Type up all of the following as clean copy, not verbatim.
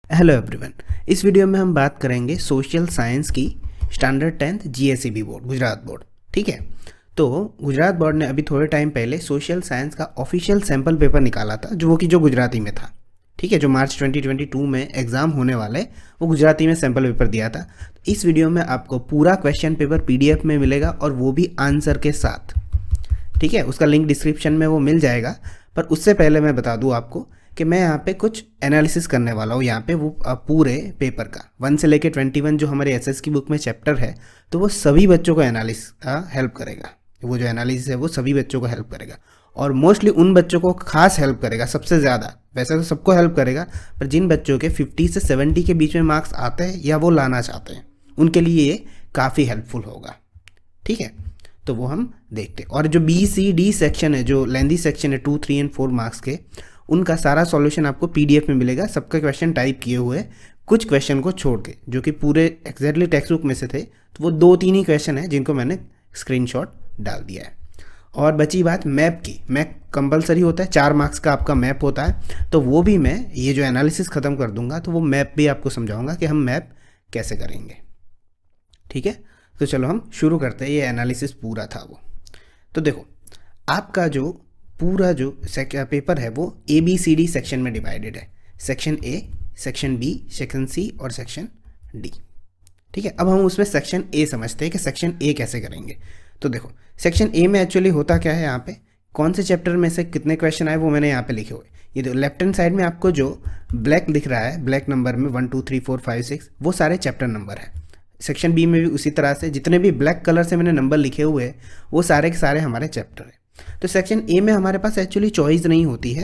Hello everyone. इस video में हम बात करेंगे सोशल साइंस की standard 10th GSEB board Gujarat board. ठीक है, तो गुजरात बोर्ड ने अभी थोड़े टाइम पहले सोशल साइंस का ऑफिशियल सैम्पल पेपर निकाला था जो गुजराती में था। ठीक है, जो मार्च 2022 में एग्ज़ाम होने वाले वो गुजराती में सैम्पल पेपर दिया था। इस वीडियो में आपको पूरा क्वेश्चन पेपर पीडीएफ में मिलेगा और वो भी आंसर के साथ। ठीक है, उसका लिंक डिस्क्रिप्शन में वो मिल जाएगा। पर उससे पहले मैं बता दूं आपको कि मैं यहाँ पे कुछ एनालिसिस करने वाला हूँ यहाँ पे वो पूरे पेपर का 1 से लेके 21 जो हमारे एसएस की बुक में चैप्टर है, तो वो सभी बच्चों को हेल्प करेगा। वो जो एनालिसिस है वो सभी बच्चों को हेल्प करेगा और मोस्टली उन बच्चों को खास हेल्प करेगा सबसे ज़्यादा। वैसे तो सबको हेल्प करेगा, पर जिन बच्चों के 50 से 70 के बीच में मार्क्स आते हैं या वो लाना चाहते हैं उनके लिए ये काफ़ी हेल्पफुल होगा। ठीक है, तो वो हम देखते हैं। और जो बी सी डी सेक्शन है, जो लेंदी सेक्शन है 2, 3 और 4 मार्क्स के, उनका सारा सॉल्यूशन आपको पीडीएफ में मिलेगा। सबके क्वेश्चन टाइप किए हुए, कुछ क्वेश्चन को छोड़ के जो कि पूरे एग्जैक्टली टेक्स्ट बुक में से थे, तो वो 2-3 ही क्वेश्चन है जिनको मैंने स्क्रीनशॉट डाल दिया है। और बची बात मैप की। मैप कंपलसरी होता है, 4 मार्क्स का आपका मैप होता है, तो वो भी मैं ये जो एनालिसिस ख़त्म कर दूंगा तो वो मैप भी आपको समझाऊंगा कि हम मैप कैसे करेंगे। ठीक है, तो चलो हम शुरू करते हैं। ये एनालिसिस पूरा था वो। तो देखो, आपका जो पूरा जो पेपर है वो ABCD सेक्शन में डिवाइडेड है। Section A, section B, section C और सेक्शन डी। ठीक है, अब हम उसमें सेक्शन ए समझते हैं कि सेक्शन ए कैसे करेंगे। तो देखो, सेक्शन ए में एक्चुअली होता क्या है, यहाँ पे कौन से चैप्टर में से कितने क्वेश्चन आए वो मैंने यहाँ पे लिखे हुए। ये देखो, लेफ्ट हैंड साइड में आपको जो ब्लैक दिख रहा है, ब्लैक नंबर में 1 2 3 4 5 6, वो सारे चैप्टर नंबर है। सेक्शन बी में भी उसी तरह से जितने भी ब्लैक कलर से मैंने नंबर लिखे हुए हैं वो सारे के सारे हमारे चैप्टर हैं। तो सेक्शन ए में हमारे पास एक्चुअली चॉइस नहीं होती है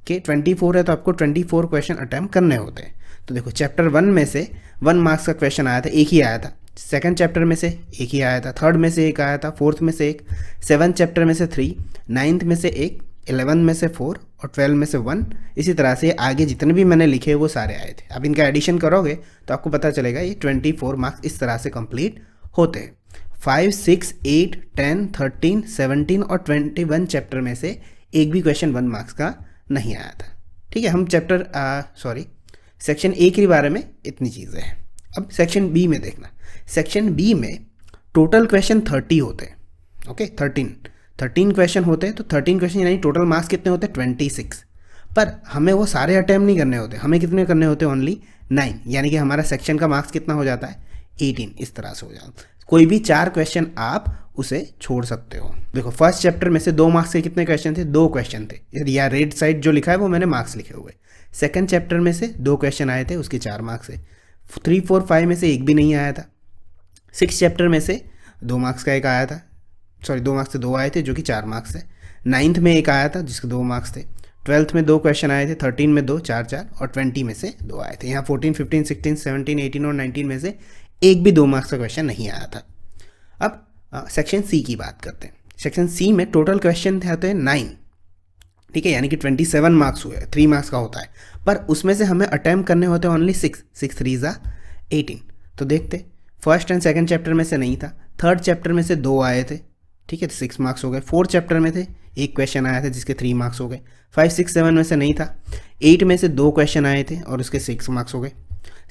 कि 24 है तो आपको 24 क्वेश्चन अटैम्प्ट करने होते हैं। तो देखो, चैप्टर 1 में से 1 मार्क्स का क्वेश्चन आया था, एक ही आया था। सेकंड चैप्टर में से एक ही आया था, थर्ड में से एक आया था, फोर्थ में से एक, 7th चैप्टर में से 3, 9th में से एक, 11 में से 4 और 12 में से 1। इसी तरह से आगे जितने भी मैंने लिखे वो सारे आए थे। अब इनका एडिशन करोगे तो आपको पता चलेगा ये 24 मार्क्स इस तरह से कंप्लीट होते हैं। 5, 6, 8, 10, 13, 17 और 21 चैप्टर में से एक भी क्वेश्चन 1 मार्क्स का नहीं आया था। ठीक है, हम सेक्शन ए के बारे में इतनी चीज़ें हैं। अब सेक्शन बी में देखना। सेक्शन बी में टोटल क्वेश्चन 30 होते हैं। ओके, 13 क्वेश्चन होते हैं, तो 13 क्वेश्चन यानी टोटल मार्क्स कितने होते हैं, 26। पर हमें वो सारे अटैम्प्ट नहीं करने होते, हमें कितने करने होते हैं, ओनली 9। यानी कि हमारा सेक्शन का मार्क्स कितना हो जाता है, 18। इस तरह से हो जाता है। कोई भी 4 क्वेश्चन आप उसे छोड़ सकते हो। देखो, फर्स्ट चैप्टर में से 2 मार्क्स के कितने क्वेश्चन थे, 2 क्वेश्चन थे। या रेड साइड जो लिखा है वो मैंने मार्क्स लिखे हुए। सेकंड चैप्टर में से 2 क्वेश्चन आए थे, उसके 4 मार्क्स है। 3, 4, 5 में से एक भी नहीं आया था। 6 चैप्टर में से 2 मार्क्स का एक आया था, 2 मार्क्स से 2 आए थे जो कि 4 मार्क्स है। 9th में एक आया था जिसके 2 मार्क्स थे। 12th में 2 क्वेश्चन आए थे, 13 में 2, 4 4 और 20 में से 2 आए थे। यहाँ 14, 15, 16, 17, 18 और 19 में से एक भी 2 मार्क्स का क्वेश्चन नहीं आया था। अब सेक्शन सी की बात करते हैं। सेक्शन सी में टोटल क्वेश्चन होते हैं 9। ठीक है, यानी कि 27 मार्क्स हुए, 3 मार्क्स का होता है। पर उसमें से हमें अटैम्प्ट करने होते हैं ओनली 6, 6 3 18। तो देखते, फर्स्ट एंड सेकंड चैप्टर में से नहीं था। थर्ड चैप्टर में से 2 आए थे, ठीक है, तो 6 मार्क्स हो गए। फोर्थ चैप्टर में थे, एक क्वेश्चन आया था जिसके 3 मार्क्स हो गए। 5, 6, 7 में से नहीं था। 8 में से 2 क्वेश्चन आए थे और उसके 6 मार्क्स हो गए।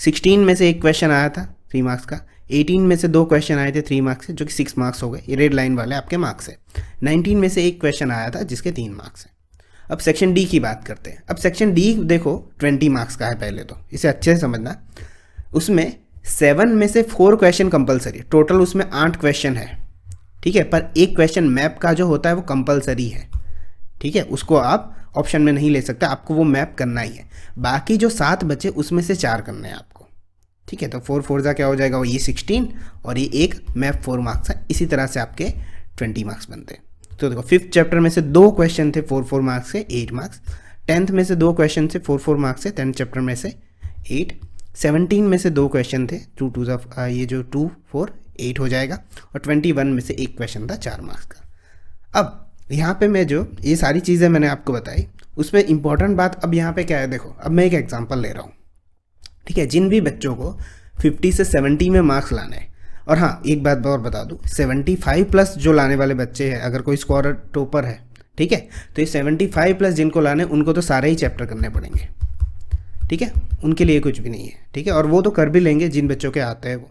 16 में से एक क्वेश्चन आया था 3 मार्क्स का। 18 में से 2 क्वेश्चन आए थे 3 मार्क्स से, जो कि 6 मार्क्स हो गए। ये रेड लाइन वाले आपके मार्क्स है। 19 में से एक क्वेश्चन आया था जिसके 3 मार्क्स हैं। अब सेक्शन डी की बात करते हैं। अब सेक्शन डी देखो 20 मार्क्स का है। पहले तो इसे अच्छे से समझना। उसमें 7 में से 4 क्वेश्चन कंपलसरी, टोटल उसमें 8 क्वेश्चन है। ठीक है, पर एक क्वेश्चन मैप का जो होता है वो कंपलसरी है। ठीक है, उसको आप ऑप्शन में नहीं ले सकते, आपको वो मैप करना ही है। बाकी जो 7 बचे उसमें से 4 करने हैं आपको। ठीक है, तो 4 4 जा क्या हो जाएगा, वो ये 16 और ये एक मैप 4 मार्क्स है। इसी तरह से आपके 20 मार्क्स बनते हैं। तो देखो, 5th चैप्टर में से 2 क्वेश्चन थे 4 4 मार्क्स से, 8 मार्क्स। 10th में से 2 क्वेश्चन थे 4 4 मार्क्स से, 10th चैप्टर में से 8। 17 में से 2 क्वेश्चन थे, 2 2 ये जो 2 4 8 हो जाएगा। और 21 में से एक क्वेश्चन था 4 मार्क्स का। अब यहाँ पे मैं जो ये सारी चीज़ें मैंने आपको बताई, उसमें इंपॉर्टेंट बात अब यहाँ पे क्या है, देखो अब मैं एक एग्जांपल ले रहा हूँ। ठीक है, जिन भी बच्चों को 50 से 70 में मार्क्स लाने हैं, और हाँ एक बात और बता दूँ, 75+ जो लाने वाले बच्चे हैं, अगर कोई स्कोरर टॉपर है, ठीक है, तो ये 75+ जिनको लाने उनको तो सारे ही चैप्टर करने पड़ेंगे। ठीक है, उनके लिए कुछ भी नहीं है। ठीक है, और वो तो कर भी लेंगे जिन बच्चों के आते हैं वो,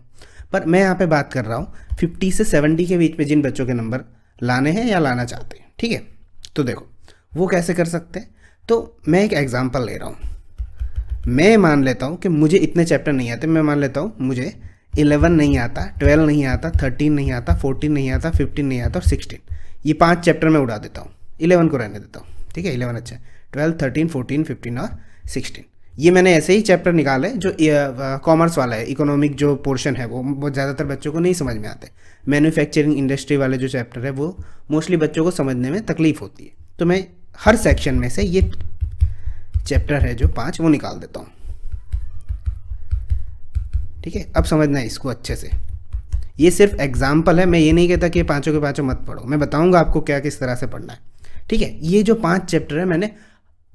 पर मैं यहाँ पे बात कर रहा हूँ 50 से 70 के बीच में जिन बच्चों के नंबर लाने हैं या लाना चाहते हैं। ठीक है, तो देखो वो कैसे कर सकते हैं। तो मैं एक एग्जांपल ले रहा हूँ। मैं मान लेता हूँ कि मुझे इतने चैप्टर नहीं आते। मैं मान लेता हूँ मुझे 11 नहीं आता, 12 नहीं आता, 13 नहीं आता, 14 नहीं आता, 15 नहीं आता और 16, ये 5 चैप्टर मैं उड़ा देता हूँ, 11 को रहने देता हूँ। ठीक है, 11 अच्छा है, 12, 13, 14, 15 और 16 ये मैंने ऐसे ही चैप्टर निकाले जो कॉमर्स वाला है। इकोनॉमिक जो पोर्शन है वो ज़्यादातर बच्चों को नहीं समझ में आते। मैन्युफैक्चरिंग इंडस्ट्री वाले जो चैप्टर है वो मोस्टली बच्चों को समझने में तकलीफ होती है। तो मैं हर सेक्शन में से ये चैप्टर है जो 5 वो निकाल देता हूँ। ठीक है, अब समझना है इसको अच्छे से। ये सिर्फ एग्जाम्पल है, मैं ये नहीं कहता कि ये पाँचों के पाँचों मत पढ़ो। मैं बताऊँगा आपको क्या किस तरह से पढ़ना है। ठीक है, ये जो 5 चैप्टर है मैंने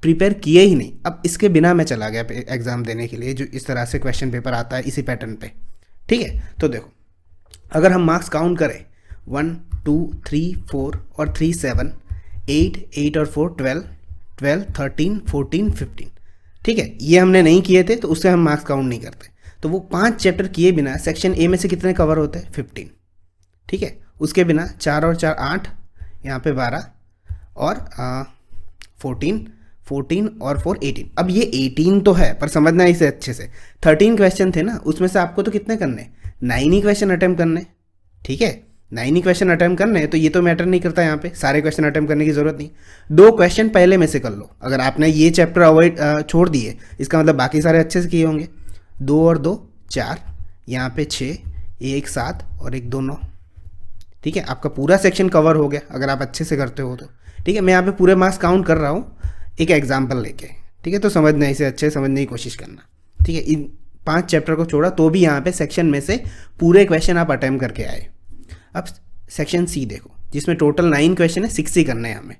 प्रिपेयर किए ही नहीं। अब इसके बिना मैं चला गया एग्ज़ाम देने के लिए, जो इस तरह से क्वेश्चन पेपर आता है इसी पैटर्न पे। ठीक है, तो देखो अगर हम मार्क्स काउंट करें 1, 2, 3, 4 और 3, 7, 8 और 4, 12, 13, 14, 15। ठीक है, ये हमने नहीं किए थे तो उससे हम मार्क्स काउंट नहीं करते। तो वो 5 चैप्टर किए बिना सेक्शन ए में से कितने कवर होते हैं? 15। ठीक है, उसके बिना 4 और 4 8, यहाँ पे 12 और 14 और 4 18। अब ये 18 तो है पर समझना इसे अच्छे से। 13 क्वेश्चन थे ना, उसमें से आपको तो कितने करने? 9 ही क्वेश्चन अटेम्प्ट करने। ठीक है, 9 ही क्वेश्चन अटेम्प्ट करने, तो ये तो मैटर नहीं करता यहाँ पे, सारे क्वेश्चन अटेम्प्ट करने की जरूरत नहीं। 2 क्वेश्चन पहले में से कर लो। अगर आपने ये चैप्टर अवॉइड छोड़ दिए, इसका मतलब बाकी सारे अच्छे से किए होंगे। 2 और 2 4, यहाँ पे 6, 1 7 और 1 2 9। ठीक है, आपका पूरा सेक्शन कवर हो गया अगर आप अच्छे से करते हो तो। ठीक है, मैं यहाँ पे पूरे मार्क्स काउंट कर रहा हूँ एक एग्जाम्पल लेके। ठीक है, तो समझना, इसे अच्छे से समझने की कोशिश करना। ठीक है, इन 5 चैप्टर को छोड़ा तो भी यहाँ पे सेक्शन में से पूरे क्वेश्चन आप अटेम्प्ट करके आए। अब सेक्शन सी देखो, जिसमें टोटल 9 क्वेश्चन है, 6 ही करने हैं हमें।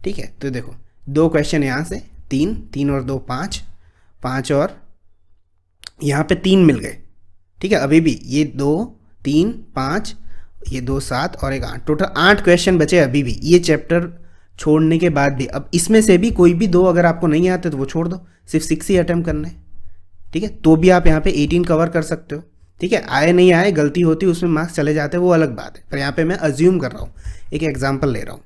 ठीक है, तो देखो 2 क्वेश्चन यहाँ से, 3 और 2 5, 5 और यहाँ पे 3 मिल गए। ठीक है, अभी भी ये 2 3 5, ये 2 7 और 1 8, टोटल 8 क्वेश्चन बचे अभी भी ये चैप्टर छोड़ने के बाद भी। अब इसमें से भी कोई भी 2 अगर आपको नहीं आते तो वो छोड़ दो, सिर्फ 6 ही अटेम्प्ट करने। ठीक है, तो भी आप यहाँ पे 18 कवर कर सकते हो। ठीक है, आए नहीं आए, गलती होती उसमें मार्क्स चले जाते हैं, वो अलग बात है, पर यहाँ पे मैं अज्यूम कर रहा हूँ, एक एग्जाम्पल ले रहा हूँ।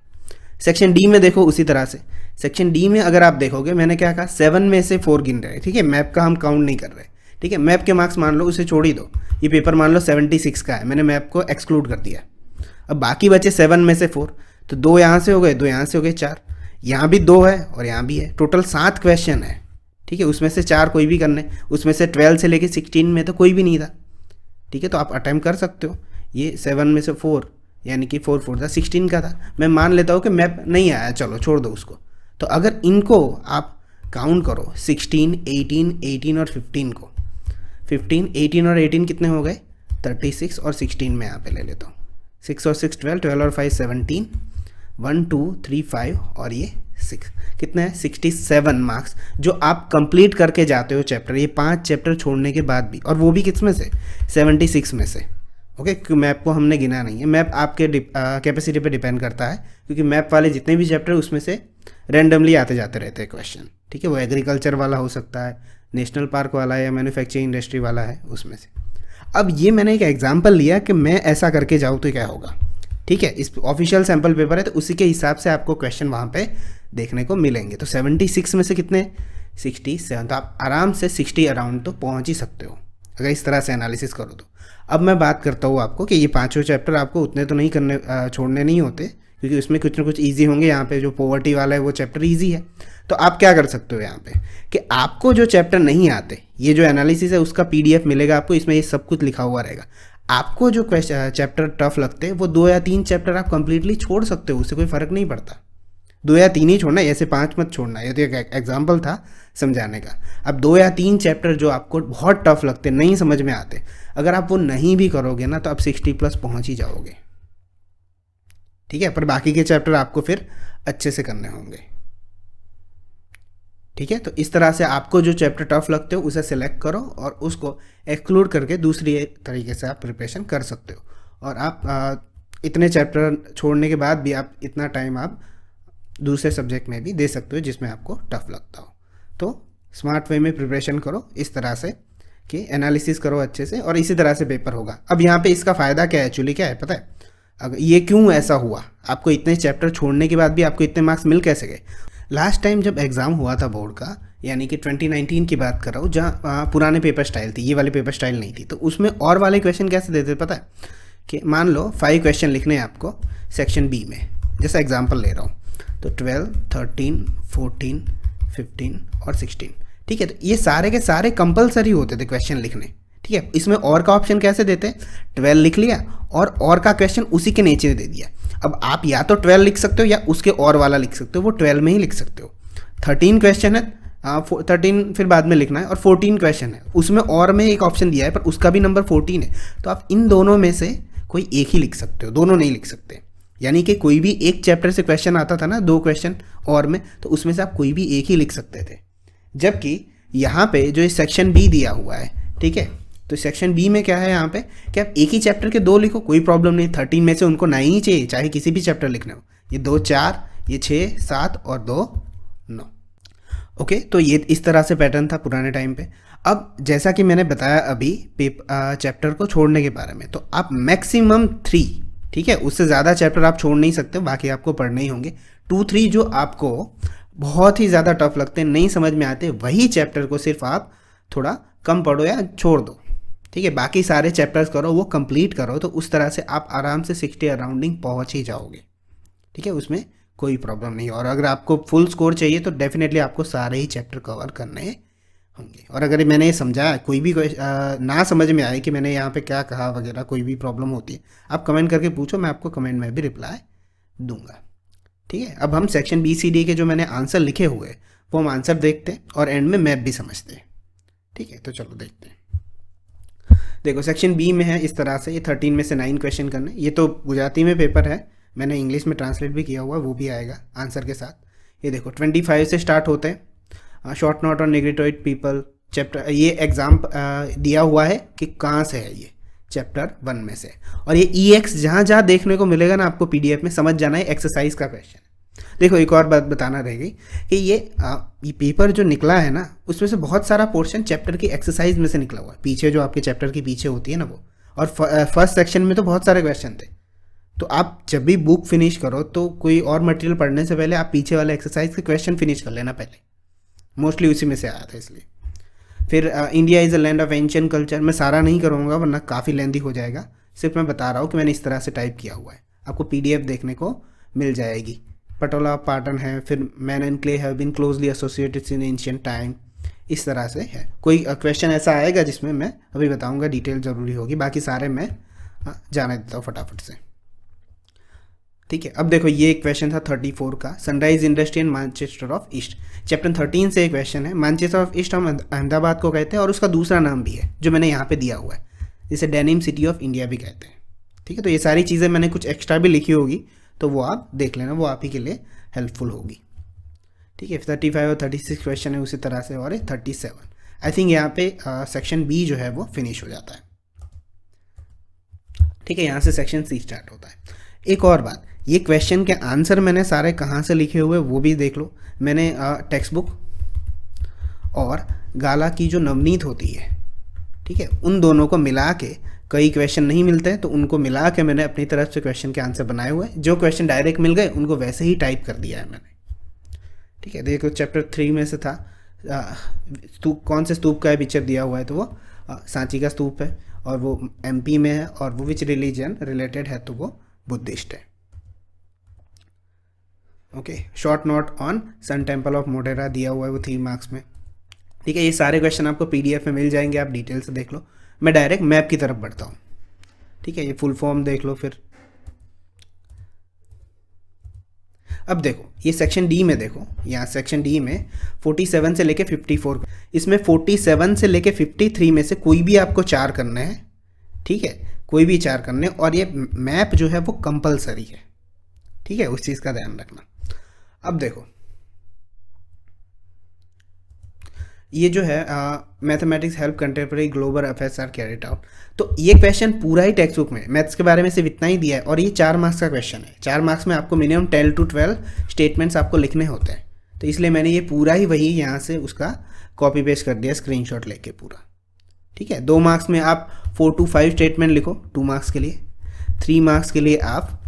सेक्शन डी में देखो उसी तरह से। सेक्शन डी में अगर आप देखोगे, मैंने क्या कहा, 7 में से 4 गिन रहे हैं। ठीक है, मैप का हम काउंट नहीं कर रहे। ठीक है, मैप के मार्क्स मान लो उसे छोड़ ही दो, ये पेपर मान लो 76 का है, मैंने मैप को एक्सक्लूड कर दिया। अब बाकी बचे 7 में से 4, तो 2 यहाँ से हो गए, 2 यहाँ से हो गए, 4 यहाँ भी 2 है और यहाँ भी है, टोटल 7 क्वेश्चन है। ठीक है, उसमें से 4 कोई भी करने, उसमें से 12 से लेके 16 में तो कोई भी नहीं था। ठीक है, तो आप अटेम्प्ट कर सकते हो। ये 7 में से 4 यानी कि 4 4 था, 16 का था। मैं मान लेता हूँ कि मैप नहीं आया, चलो छोड़ दो उसको। तो अगर इनको आप काउंट करो 16, 18 और 15 को, 15, 18 और 18 कितने हो गए? 36 और 16 में यहाँ पे ले लेता हूँ। 6 और 6 12, 12 और 5 17, 1 2 3 5 और ये 6, कितने हैं? 67 मार्क्स जो आप कंप्लीट करके जाते हो चैप्टर, ये 5 चैप्टर छोड़ने के बाद भी, और वो भी किस में से? 76 में से। ओके, क्योंकि मैप को हमने गिना नहीं है, मैप आपके कैपेसिटी पे डिपेंड करता है, क्योंकि मैप वाले जितने भी चैप्टर उसमें से रैंडमली आते जाते रहते हैं क्वेश्चन। ठीक है, वो एग्रीकल्चर वाला हो सकता है, नेशनल पार्क वाला है या मैन्युफैक्चरिंग इंडस्ट्री वाला है, उसमें से। अब ये मैंने एक एग्जाम्पल लिया कि मैं ऐसा करके जाऊँ तो क्या होगा। ठीक है, इस ऑफिशियल सैम्पल पेपर है तो उसी के हिसाब से आपको क्वेश्चन वहाँ पे देखने को मिलेंगे। तो 76 में से कितने? 67, तो आप आराम से 60 अराउंड तो पहुँच ही सकते हो अगर इस तरह से एनालिसिस करो तो। अब मैं बात करता हूँ आपको कि ये 5 चैप्टर आपको उतने तो नहीं करने छोड़ने नहीं होते, क्योंकि उसमें कुछ ना कुछ ईजी होंगे। यहाँ पे जो पॉवर्टी वाला है वो चैप्टर ईजी है। तो आप क्या कर सकते हो यहाँ पे कि आपको जो चैप्टर नहीं आते, ये जो एनालिसिस है उसका PDF मिलेगा आपको, इसमें ये सब कुछ लिखा हुआ रहेगा। आपको जो चैप्टर टफ लगते हैं वो 2 या 3 चैप्टर आप कंप्लीटली छोड़ सकते हो, उससे कोई फ़र्क नहीं पड़ता। 2 या 3 ही छोड़ना, ऐसे 5 मत छोड़ना। ये तो एक एग्जाम्पल था समझाने का। अब 2 या 3 चैप्टर जो आपको बहुत टफ लगते, नहीं समझ में आते, अगर आप वो नहीं भी करोगे ना तो आप 60+ पहुँच ही जाओगे। ठीक है, पर बाकी के चैप्टर आपको फिर अच्छे से करने होंगे। ठीक है, तो इस तरह से आपको जो चैप्टर टफ लगते हो उसे सिलेक्ट करो और उसको एक्सक्लूड करके दूसरी तरीके से आप प्रिपरेशन कर सकते हो। और आप इतने चैप्टर छोड़ने के बाद भी आप इतना टाइम आप दूसरे सब्जेक्ट में भी दे सकते हो जिसमें आपको टफ लगता हो। तो स्मार्ट वे में प्रिपरेशन करो इस तरह से कि एनालिसिस करो अच्छे से, और इसी तरह से पेपर होगा। अब यहाँ पे इसका फ़ायदा क्या है, एक्चुअली क्या है पता है, अगर ये क्यों ऐसा हुआ, आपको इतने चैप्टर छोड़ने के बाद भी आपको इतने मार्क्स मिल कैसे गए। लास्ट टाइम जब एग्ज़ाम हुआ था बोर्ड का, यानी कि 2019 की बात कर रहा हूँ, जहाँ पुराने पेपर स्टाइल थी, ये वाली पेपर स्टाइल नहीं थी, तो उसमें और वाले क्वेश्चन कैसे देते पता है, कि मान लो 5 क्वेश्चन लिखने हैं आपको सेक्शन बी में, जैसा एग्जांपल ले रहा हूँ, तो 12, 13, 14, 15 और 16, ठीक है। तो ये सारे के सारे कंपलसरी होते थे क्वेश्चन लिखने, ठीक है। इसमें और का ऑप्शन कैसे देते, 12 लिख लिया और का क्वेश्चन उसी के नीचे दे दिया। अब आप या तो 12 लिख सकते हो या उसके और वाला लिख सकते हो, वो 12 में ही लिख सकते हो। 13 क्वेश्चन है, 13 फिर बाद में लिखना है, और 14 क्वेश्चन है, उसमें और में एक ऑप्शन दिया है पर उसका भी नंबर 14 है, तो आप इन दोनों में से कोई एक ही लिख सकते हो, दोनों नहीं लिख सकते। यानी कि कोई भी एक चैप्टर से क्वेश्चन आता था ना, 2 क्वेश्चन और में, तो उसमें से आप कोई भी एक ही लिख सकते थे। जबकि यहाँ पे जो सेक्शन बी दिया हुआ है, ठीक है, तो सेक्शन बी में क्या है यहाँ पे कि आप एक ही चैप्टर के 2 लिखो, कोई प्रॉब्लम नहीं। 13 में से उनको 9 ही चाहिए, चाहे किसी भी चैप्टर लिखने हो। ये 2 4, ये 6 7 और 2 9। ओके, तो ये इस तरह से पैटर्न था पुराने टाइम पे। अब जैसा कि मैंने बताया अभी चैप्टर को छोड़ने के बारे में, तो आप मैक्सिमम 3, ठीक है, उससे ज़्यादा चैप्टर आप छोड़ नहीं सकते, बाकी आपको पढ़ने ही होंगे। 2 3 जो आपको बहुत ही ज़्यादा टफ लगते हैं, नहीं समझ में आते, वही चैप्टर को सिर्फ आप थोड़ा कम पढ़ो या छोड़ दो, ठीक है। बाकी सारे चैप्टर्स करो, वो कंप्लीट करो, तो उस तरह से आप आराम से 60 अराउंडिंग पहुँच ही जाओगे, ठीक है, उसमें कोई प्रॉब्लम नहीं। और अगर आपको फुल स्कोर चाहिए तो डेफिनेटली आपको सारे ही चैप्टर कवर करने होंगे। और अगर मैंने ये समझा, कोई भी ना समझ में आए कि मैंने यहाँ पे क्या कहा वगैरह, कोई भी प्रॉब्लम होती है, आप कमेंट करके पूछो, मैं आपको कमेंट में भी रिप्लाई दूंगा, ठीक है। अब हम सेक्शन बी सी डी के जो मैंने आंसर लिखे हुए वो हम आंसर देखते हैं और एंड में मैप भी समझते हैं, ठीक है। तो चलो देखते हैं। देखो सेक्शन बी में है इस तरह से, ये 13 में से 9 क्वेश्चन करने। ये तो गुजराती में पेपर है, मैंने इंग्लिश में ट्रांसलेट भी किया हुआ है, वो भी आएगा आंसर के साथ। ये देखो 25 से स्टार्ट होते हैं। शॉर्ट नोट और नेग्रेटोइड पीपल चैप्टर, ये एग्जाम दिया हुआ है कि कहाँ से है, ये चैप्टर 1 में से। और ये EX जहाँ जहाँ देखने को मिलेगा ना आपको PDF में, समझ जाना है एक्सरसाइज का क्वेश्चन। देखो एक और बात बताना रह गई कि ये पेपर जो निकला है ना, उसमें से बहुत सारा पोर्शन चैप्टर की एक्सरसाइज में से निकला हुआ है, पीछे जो आपके चैप्टर के पीछे होती है ना वो। और फर्स्ट सेक्शन में तो बहुत सारे क्वेश्चन थे, तो आप जब भी बुक फिनिश करो तो कोई और मटेरियल पढ़ने से पहले आप पीछे वाले एक्सरसाइज के क्वेश्चन फिनिश कर लेना पहले, मोस्टली उसी में से आया था इसलिए। फिर India is a land of ancient culture, मैं सारा नहीं करूँगा वरना काफ़ी लेंदी हो जाएगा, सिर्फ मैं बता रहा हूँ कि मैंने इस तरह से टाइप किया हुआ है, आपको PDF देखने को मिल जाएगी। पटोला पैटर्न है, फिर man and clay have been closely associated in ancient time, इस तरह से है। कोई क्वेश्चन ऐसा आएगा जिसमें मैं अभी बताऊँगा, डिटेल ज़रूरी होगी, बाकी सारे मैं जाने देता हूँ फटाफट से, ठीक है। अब देखो ये क्वेश्चन था 34 का, sunrise industry and Manchester of east, chapter 13 से एक क्वेश्चन है। मैनचेस्टर ऑफ ईस्ट हम अहमदाबाद को कहते हैं, और उसका दूसरा नाम भी है जो मैंने यहाँ पे दिया हुआ है, जिसे डेनिम सिटी ऑफ इंडिया भी कहते हैं, ठीक है। तो ये सारी चीज़ें मैंने कुछ एक्स्ट्रा भी लिखी होगी, तो वो आप देख लेना, वो आप ही के लिए हेल्पफुल होगी, ठीक है। 35 और 36 क्वेश्चन है उसी तरह से, और 37 आई थिंक यहाँ पे सेक्शन बी जो है वो फिनिश हो जाता है, ठीक है। यहाँ से सेक्शन सी स्टार्ट होता है। एक और बात, ये क्वेश्चन के आंसर मैंने सारे कहाँ से लिखे हुए वो भी देख लो। मैंने टेक्स्ट बुक और गाला की जो नवनीत होती है, ठीक है, उन दोनों को मिला के, कई क्वेश्चन नहीं मिलते हैं तो उनको मिला के मैंने अपनी तरफ से क्वेश्चन के आंसर बनाए हुए हैं। जो क्वेश्चन डायरेक्ट मिल गए उनको वैसे ही टाइप कर दिया है मैंने, ठीक है। देखो चैप्टर 3 में से था कौन से स्तूप का है पिक्चर दिया हुआ है, तो वो सांची का स्तूप है, और वो MP में है, और वो विच रिलीजन रिलेटेड है, तो वो बुद्धिस्ट है, okay. Short note on sun temple of Modhera दिया हुआ है, वो 3 मार्क्स में, ठीक है। ये सारे क्वेश्चन आपको PDF में मिल जाएंगे, आप डिटेल से देख लो। मैं डायरेक्ट मैप की तरफ बढ़ता हूँ, ठीक है। ये फुल फॉर्म देख लो। फिर अब देखो ये सेक्शन D में, देखो यहाँ सेक्शन D में 47 से लेके 54, इसमें 47 से लेके 53 में से कोई भी आपको 4 करने हैं, ठीक है, कोई भी 4 करने। और ये मैप जो है वो कंपलसरी है, ठीक है, उस चीज़ का ध्यान रखना। अब देखो ये जो है mathematics help contemporary global affairs are carried out, तो ये क्वेश्चन पूरा ही टेक्स्ट बुक में मैथ्स के बारे में सिर्फ इतना ही दिया है, और ये 4 मार्क्स का क्वेश्चन है। 4 मार्क्स में आपको मिनिमम 10 to 12 स्टेटमेंट्स आपको लिखने होते हैं, तो इसलिए मैंने ये पूरा ही वही यहाँ से उसका कॉपी पेस्ट कर दिया स्क्रीनशॉट लेके पूरा। ठीक है, 2 मार्क्स में आप 4 to 5 स्टेटमेंट लिखो 2 मार्क्स के लिए, 3 मार्क्स के लिए आप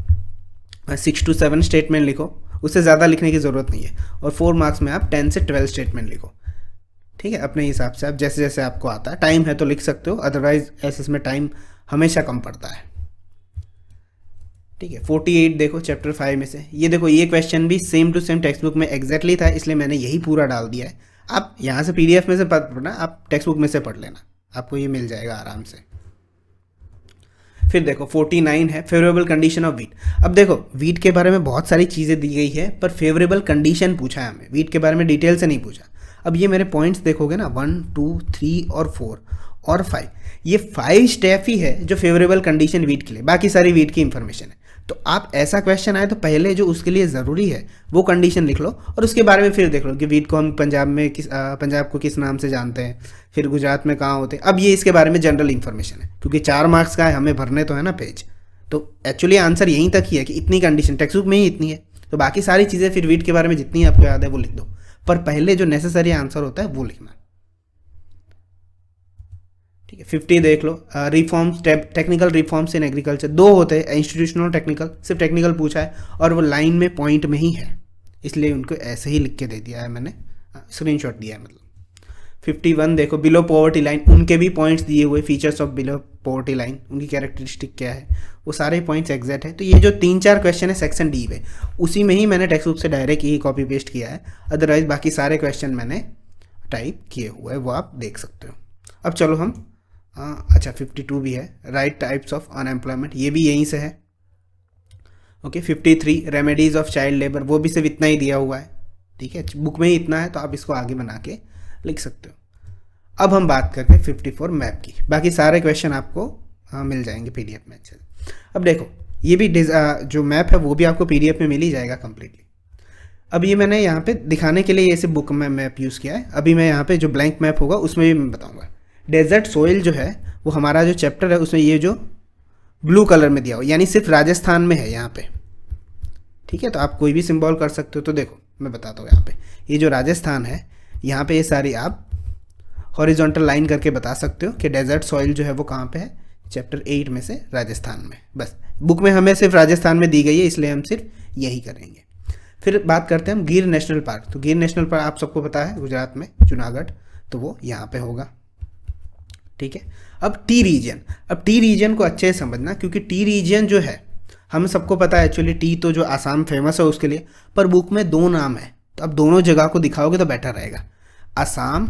6 to 7 स्टेटमेंट लिखो, उससे ज़्यादा लिखने की ज़रूरत नहीं है, और 4 मार्क्स में आप 10 से 12 स्टेटमेंट लिखो। ठीक है, अपने हिसाब से आप जैसे जैसे आपको आता है, टाइम है तो लिख सकते हो, अदरवाइज एसएस में टाइम हमेशा कम पड़ता है। ठीक है, 48 देखो चैप्टर 5 में से, ये देखो ये क्वेश्चन भी same to same text book में एग्जैक्टली था, इसलिए मैंने यही पूरा डाल दिया है। आप यहाँ से पीडीएफ में से पढ़ना, आप टेक्स्ट बुक में से पढ़ लेना, आपको ये मिल जाएगा आराम से। फिर देखो 49 है फेवरेबल कंडीशन ऑफ वीट। अब देखो वीट के बारे में बहुत सारी चीज़ें दी गई है, पर फेवरेबल कंडीशन पूछा है हमें, वीट के बारे में डिटेल से नहीं पूछा। अब ये मेरे पॉइंट्स देखोगे ना 1, 2, 3 और 4 और 5, ये 5 स्टेप ही है जो फेवरेबल कंडीशन वीट के लिए, बाकी सारी वीट की इंफॉर्मेशन है। तो आप ऐसा क्वेश्चन आए तो पहले जो उसके लिए ज़रूरी है वो कंडीशन लिख लो, और उसके बारे में फिर देख लो कि वीट को हम पंजाब में पंजाब को किस नाम से जानते हैं, फिर गुजरात में कहाँ होते हैं। अब ये इसके बारे में जनरल इन्फॉर्मेशन है, क्योंकि 4 मार्क्स का है, हमें भरने तो है ना पेज, तो एक्चुअली आंसर यहीं तक ही है कि इतनी कंडीशन टेक्स्ट बुक में ही इतनी है, तो बाकी सारी चीज़ें फिर वीट के बारे में जितनी आपको याद है वो लिख दो, पर पहले जो नेसेसरी आंसर होता है वो लिखना। ठीक है, 50 देख लो, reforms technical reforms in agriculture 2 होते हैं, इंस्टीट्यूशनल टेक्निकल, सिर्फ टेक्निकल पूछा है और वो लाइन में पॉइंट में ही है, इसलिए उनको ऐसे ही लिख के दे दिया है मैंने, स्क्रीनशॉट दिया है मतलब। 51 देखो बिलो पॉवर्टी लाइन, उनके भी पॉइंट्स दिए हुए, features of below poverty line, उनकी कैरेक्टरिस्टिक क्या है, वो सारे पॉइंट्स एग्जैक्ट है। तो ये जो 3-4 क्वेश्चन है सेक्शन डी में, उसी में ही मैंने टेक्स्ट बुक से डायरेक्ट यही कॉपी पेस्ट किया है, अदरवाइज बाकी सारे क्वेश्चन मैंने टाइप किए हुए हैं, वो आप देख सकते हो। अब चलो हम अच्छा 52 भी है, राइट टाइप्स ऑफ अनएम्प्लॉयमेंट, ये भी यहीं से है। Okay 53 remedies of child labour, वो भी सिर्फ इतना ही दिया हुआ है। ठीक है, बुक में ही इतना है, तो आप इसको आगे बना के लिख सकते हो। अब हम बात करते हैं 54 मैप की, बाकी सारे क्वेश्चन आपको मिल जाएंगे पीडीएफ में। अच्छे, अब देखो ये भी जो मैप है वो भी आपको पीडीएफ में मिल ही जाएगा कम्प्लीटली। अब ये मैंने यहाँ पे दिखाने के लिए ऐसे बुक में मैप यूज़ किया है, अभी मैं यहाँ पे जो ब्लैंक मैप होगा उसमें भी मैं बताऊँगा। डेजर्ट सोइल जो है वो हमारा जो चैप्टर है उसमें ये जो ब्लू कलर में दिया हो, यानी सिर्फ राजस्थान में है यहाँ पे। ठीक है, तो आप कोई भी सिंबल कर सकते हो। तो देखो मैं बताता हूँ, यहाँ पे ये जो राजस्थान है, यहाँ पे ये सारी आप हॉरिजॉन्टल लाइन करके बता सकते हो कि डेजर्ट सॉइल जो है वो कहाँ पे है, चैप्टर 8 में से राजस्थान में। बस बुक में हमें सिर्फ राजस्थान में दी गई है, इसलिए हम सिर्फ यही करेंगे। फिर बात करते हैं हम गिर नेशनल पार्क। तो गिर नेशनल पार्क आप सबको पता है गुजरात में, जूनागढ़, तो वो यहाँ पे होगा। ठीक है, अब टी रीजन, अब टी रीजन को अच्छे से समझना, क्योंकि टी रीजन जो है हम सबको पता है एक्चुअली, टी तो जो आसाम फेमस है उसके लिए, पर बुक में 2 नाम है, तो अब दोनों जगह को दिखाओगे तो बेटर रहेगा, आसाम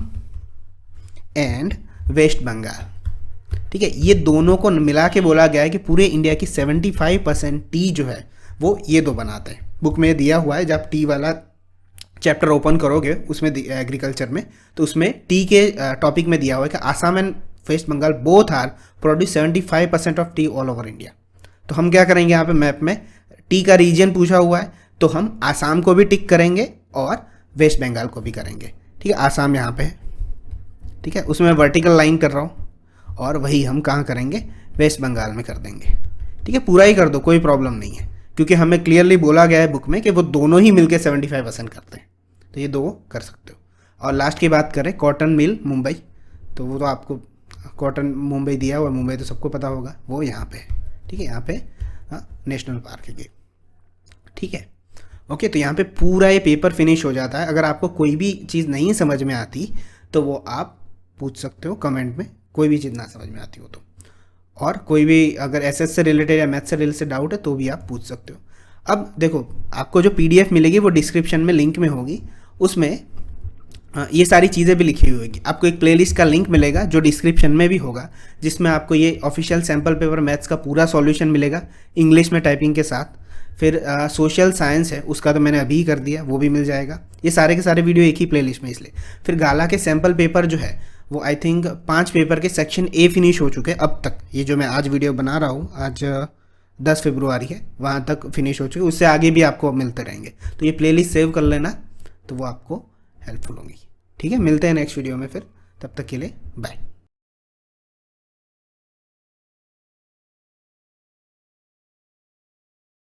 एंड वेस्ट बंगाल। ठीक है, ये दोनों को मिला के बोला गया है कि पूरे इंडिया की 75% टी जो है वो ये 2 बनाते हैं। बुक में दिया हुआ है, जब टी वाला चैप्टर ओपन करोगे उसमें एग्रीकल्चर में, तो उसमें टी के टॉपिक में दिया हुआ है कि Assam and West Bengal both are produce 75% of tea all over India. तो हम क्या करेंगे, यहाँ पे मैप में टी का रीजन पूछा हुआ है, तो हम आसाम को भी टिक करेंगे और वेस्ट बंगाल को भी करेंगे। ठीक है, आसाम यहाँ पे है, ठीक है, उसमें वर्टिकल लाइन कर रहा हूँ, और वही हम कहाँ करेंगे, वेस्ट बंगाल में कर देंगे। ठीक है, पूरा ही कर दो, कोई प्रॉब्लम नहीं है, क्योंकि हमें क्लियरली बोला गया है बुक में कि वो दोनों ही मिलके 75% करते हैं, तो ये 2 कर सकते हो। और लास्ट की बात करें कॉटन मिल मुंबई, तो वो तो आपको कॉटन मुंबई दिया हुआ, मुंबई तो सबको पता होगा, वो यहाँ पे है। ठीक है, यहाँ पे नेशनल पार्क है ये। ठीक है, ओके, तो यहाँ पे पूरा ये पेपर फिनिश हो जाता है। अगर आपको कोई भी चीज़ नहीं समझ में आती तो वो आप पूछ सकते हो कमेंट में, कोई भी चीज़ ना समझ में आती हो तो, और कोई भी अगर एसएस से रिलेटेड या मैथ से रिलेटेड डाउट है तो भी आप पूछ सकते हो। अब देखो आपको जो पीडीएफ मिलेगी वो डिस्क्रिप्शन में लिंक में होगी, उसमें ये सारी चीज़ें भी लिखी हुई होगी। आपको एक प्लेलिस्ट का लिंक मिलेगा जो डिस्क्रिप्शन में भी होगा, जिसमें आपको ये ऑफिशियल सैम्पल पेपर मैथ्स का पूरा सॉल्यूशन मिलेगा इंग्लिश में टाइपिंग के साथ। फिर सोशल साइंस है उसका तो मैंने अभी ही कर दिया, वो भी मिल जाएगा। ये सारे के सारे वीडियो एक ही प्लेलिस्ट में, इसलिए। फिर गाला के सैम्पल पेपर जो है वो आई थिंक 5 पेपर के सेक्शन ए फिनिश हो चुके हैं अब तक। ये जो मैं आज वीडियो बना रहा हूँ, आज 10 फरवरी है, वहाँ तक फिनिश हो चुके, उससे आगे भी आपको मिलते रहेंगे। तो ये प्लेलिस्ट सेव कर लेना, तो वो आपको हेल्पफुल होंगी। ठीक है, मिलते हैं नेक्स्ट वीडियो में फिर, तब तक के लिए बाय।